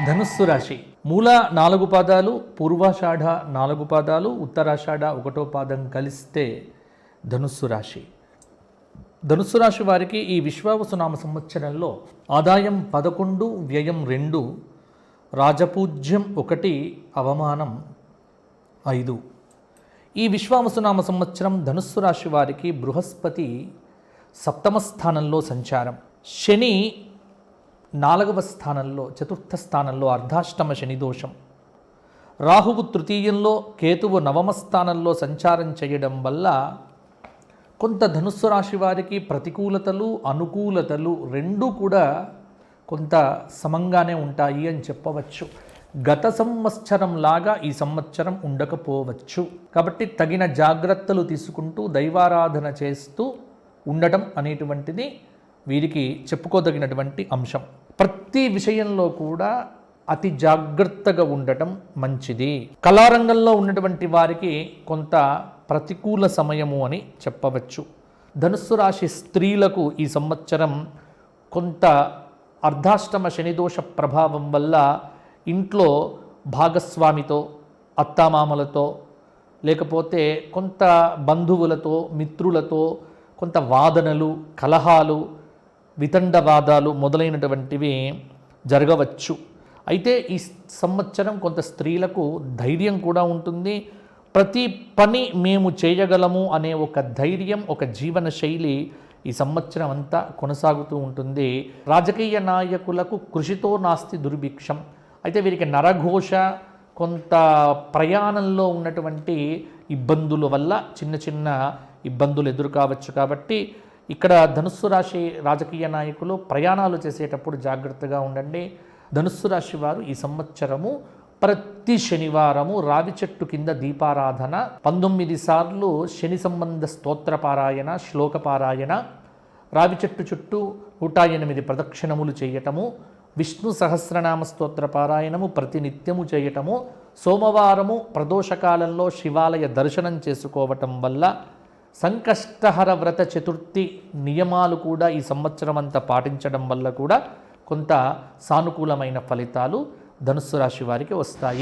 ధనుస్సు రాశి మూల 4 పాదాలు, పూర్వాషాఢ 4 పాదాలు, ఉత్తరాషాఢ 1వ పాదం కలిస్తే ధనుస్సు రాశి. ధనుస్సు రాశి వారికి ఈ విశ్వావసునామ సంవత్సరంలో ఆదాయం 11, వ్యయం 2, రాజపూజ్యం 1, అవమానం 5. ఈ విశ్వావసునామ సంవత్సరం ధనుస్సు రాశి వారికి బృహస్పతి 7వ స్థానంలో సంచారం, శని 4వ స్థానంలో, 4థ స్థానంలో అర్ధాష్టమ శని దోషం, రాహువు 3యంలో, కేతువు 9వ స్థానంలో సంచారం చేయడం వల్ల కొంత ధనుస్సు రాశి వారికి ప్రతికూలతలు అనుకూలతలు రెండూ కూడా కొంత సమంగానే ఉంటాయి అని చెప్పవచ్చు. గత సంవత్సరం లాగా ఈ సంవత్సరం ఉండకపోవచ్చు. కాబట్టి తగిన జాగ్రత్తలు తీసుకుంటూ దైవారాధన చేస్తూ ఉండటం అనేటువంటిది వీరికి చెప్పుకోదగినటువంటి అంశం. ప్రతి విషయంలో కూడా అతి జాగ్రత్తగా ఉండటం మంచిది. కళారంగంలో ఉన్నటువంటి వారికి కొంత ప్రతికూల సమయము అని చెప్పవచ్చు. ధనుస్సు రాశి స్త్రీలకు ఈ సంవత్సరం కొంత అర్ధాష్టమ శనిదోష ప్రభావం వల్ల ఇంట్లో భాగస్వామితో, అత్తామామలతో, లేకపోతే కొంత బంధువులతో, మిత్రులతో కొంత వాదనలు, కలహాలు, వితండవాదాలు మొదలైనటువంటివి జరగవచ్చు. అయితే ఈ సంవత్సరం కొంత స్త్రీలకు ధైర్యం కూడా ఉంటుంది. ప్రతి పని మేము చేయగలము అనే ఒక ధైర్యం, ఒక జీవన శైలి ఈ సంవత్సరం అంతా కొనసాగుతూ ఉంటుంది. రాజకీయ నాయకులకు కృషితో నాస్తి దుర్భిక్షం. అయితే వీరికి నరఘోష, కొంత ప్రయాణంలో ఉన్నటువంటి ఇబ్బందుల వల్ల చిన్న చిన్న ఇబ్బందులు ఎదురు కావచ్చు. కాబట్టి ఇక్కడ ధనుస్సు రాశి రాజకీయ నాయకులు ప్రయాణాలు చేసేటప్పుడు జాగ్రత్తగా ఉండండి. ధనుస్సు రాశి వారు ఈ సంవత్సరము ప్రతి శనివారము రావి చెట్టు కింద దీపారాధన, 19 సార్లు శని సంబంధ స్తోత్రపారాయణ, శ్లోకపారాయణ, రావి చెట్టు చుట్టూ 108 ప్రదక్షిణములు చేయటము, విష్ణు సహస్రనామ స్తోత్ర పారాయణము ప్రతినిత్యము చేయటము, సోమవారము ప్రదోషకాలంలో శివాలయ దర్శనం చేసుకోవటం వల్ల, సంకష్టహర వ్రత చతుర్థి నియమాలు కూడా ఈ సంవత్సరం అంతా పాటించడం వల్ల కూడా కొంత సానుకూలమైన ఫలితాలు ధనుస్సు రాశి వారికి వస్తాయి.